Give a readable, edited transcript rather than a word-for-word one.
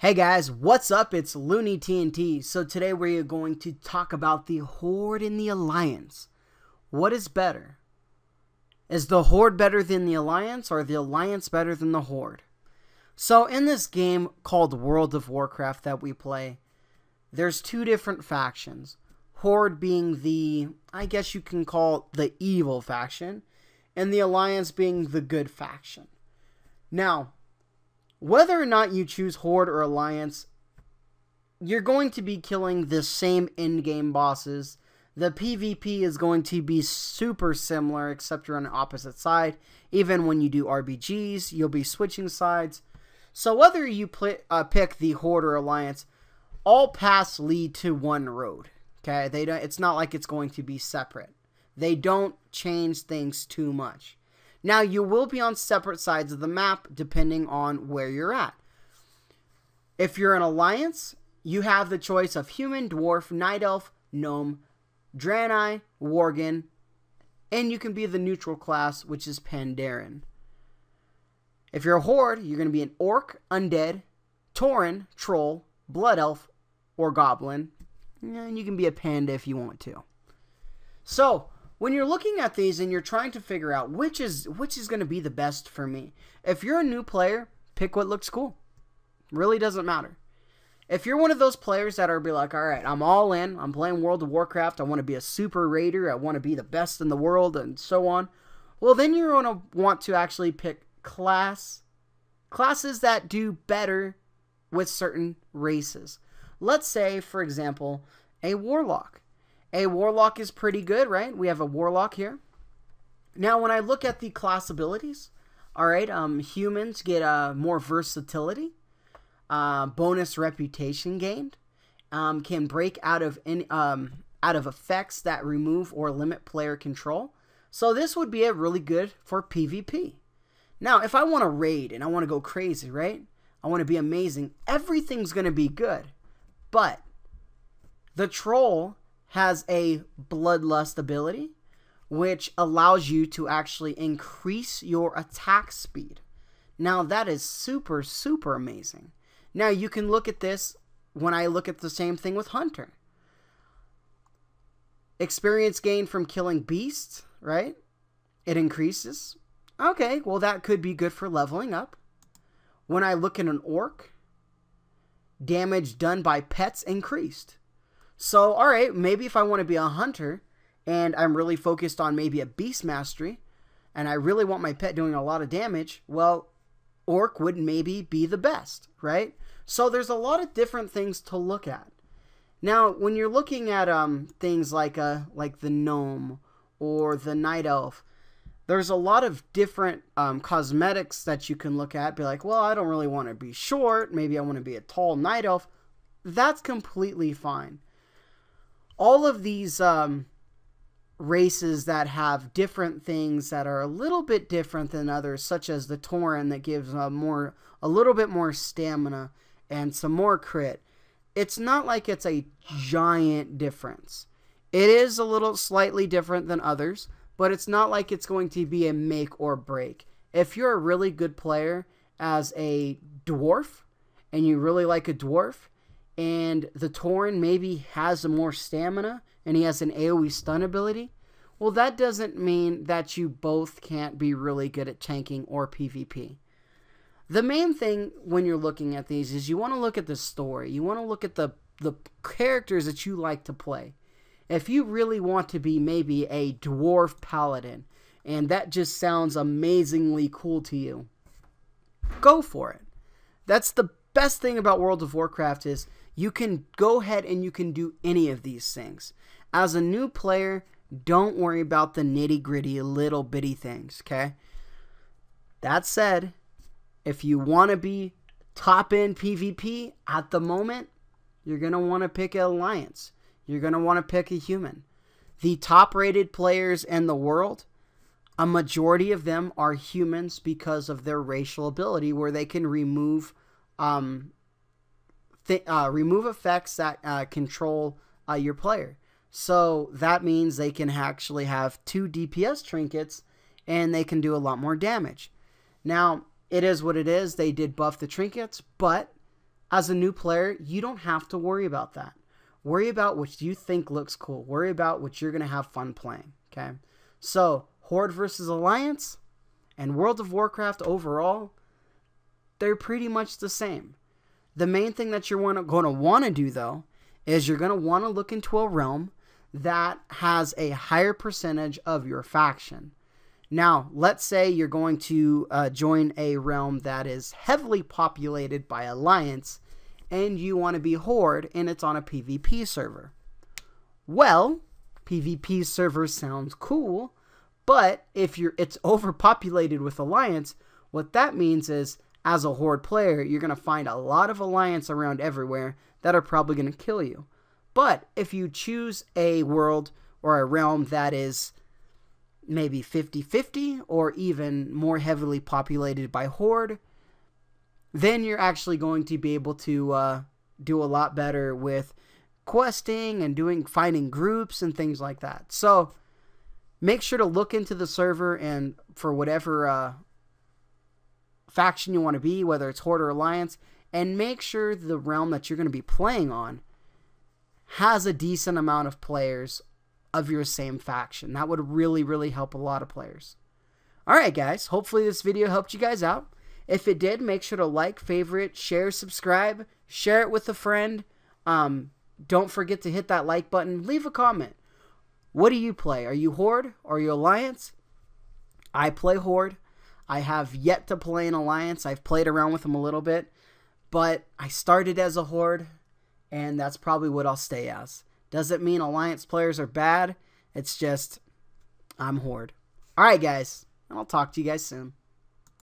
Hey guys, what's up? It's Looney TNT. So today we're going to talk about the Horde and the Alliance. What is better? Is the Horde better than the Alliance, or the Alliance better than the Horde? So in this game called World of Warcraft that we play, there's two different factions. Horde being the, I guess you can call the evil faction, and the Alliance being the good faction. Now, whether or not you choose Horde or Alliance, you're going to be killing the same in-game bosses. The PvP is going to be super similar, except you're on the opposite side. Even when you do RBGs, you'll be switching sides. So whether you pick the Horde or Alliance, all paths lead to one road. Okay, it's not like it's going to be separate. They don't change things too much. Now, you will be on separate sides of the map depending on where you're at. If you're an Alliance, you have the choice of Human, Dwarf, Night Elf, Gnome, Draenor, Worgen, and you can be the neutral class, which is Pandaren. If you're a Horde, you're going to be an Orc, Undead, Tauren, Troll, Blood Elf, or Goblin. And you can be a Panda if you want to. So, when you're looking at these and you're trying to figure out which is going to be the best for me, if you're a new player, pick what looks cool. Really doesn't matter. If you're one of those players that are be like, all right, I'm all in, I'm playing World of Warcraft, I want to be a super raider, I want to be the best in the world, and so on, well, then you're going to want to actually pick classes that do better with certain races. Let's say, for example, a Warlock. A Warlock is pretty good, right? We have a Warlock here. Now, when I look at the class abilities, all right, humans get more versatility, bonus reputation gained, can break out of effects that remove or limit player control. So this would be a really good for PvP. Now, if I want to raid and I want to go crazy, right? I want to be amazing. Everything's going to be good, but the Troll has a bloodlust ability, which allows you to actually increase your attack speed. Now, that is super, super amazing. Now, you can look at this when I look at the same thing with Hunter. Experience gained from killing beasts, right? It increases. Okay, well, that could be good for leveling up. When I look at an Orc, damage done by pets increased. So, alright, maybe if I want to be a hunter, and I'm really focused on maybe a beast mastery, and I really want my pet doing a lot of damage, well, Orc would maybe be the best, right? So there's a lot of different things to look at. Now, when you're looking at things like the Gnome or the Night Elf, there's a lot of different cosmetics that you can look at. Be like, well, I don't really want to be short. Maybe I want to be a tall Night Elf. That's completely fine. All of these races that have different things that are a little bit different than others, such as the Tauren that gives a little bit more stamina and some more crit, it's not like it's a giant difference. It is a little slightly different than others, but it's not like it's going to be a make or break. If you're a really good player as a Dwarf, and you really like a Dwarf, and the Tauren maybe has more stamina, and he has an AoE stun ability, well, that doesn't mean that you both can't be really good at tanking or PvP. The main thing when you're looking at these is you want to look at the story. You want to look at the characters that you like to play. If you really want to be maybe a Dwarf Paladin, and that just sounds amazingly cool to you, go for it. That's the best thing about World of Warcraft is you can go ahead and you can do any of these things. As a new player, don't worry about the nitty-gritty little bitty things, okay? That said, if you want to be top-end PvP at the moment, you're going to want to pick an Alliance. You're going to want to pick a human. The top-rated players in the world, a majority of them are humans because of their racial ability, where they can remove effects that control your player. So that means they can actually have 2 DPS trinkets and they can do a lot more damage. Now, it is what it is. They did buff the trinkets, but as a new player, you don't have to worry about that. Worry about what you think looks cool. Worry about what you're going to have fun playing, okay? So, Horde versus Alliance and World of Warcraft overall, they're pretty much the same. The main thing that you're going to want to do, though, is you're going to want to look into a realm that has a higher percentage of your faction. Now, let's say you're going to join a realm that is heavily populated by Alliance, and you want to be Horde, and it's on a PvP server. Well, PvP server sounds cool, but if it's overpopulated with Alliance, what that means is, as a Horde player, you're going to find a lot of Alliance around everywhere that are probably going to kill you. But if you choose a world or a realm that is maybe 50-50 or even more heavily populated by Horde, then you're actually going to be able to do a lot better with questing and finding groups and things like that. So make sure to look into the server, and for whatever faction you want to be, whether it's Horde or Alliance, and make sure the realm that you're going to be playing on has a decent amount of players of your same faction. That would really, really help a lot of players. Alright guys, hopefully this video helped you guys out. If it did, make sure to like, favorite, share, subscribe, share it with a friend. Don't forget to hit that like button. Leave a comment. What do you play? Are you Horde? Or are you Alliance? I play Horde. I have yet to play an Alliance. I've played around with them a little bit, but I started as a Horde, and that's probably what I'll stay as. Doesn't mean Alliance players are bad. It's just, I'm Horde. Alright guys, and I'll talk to you guys soon.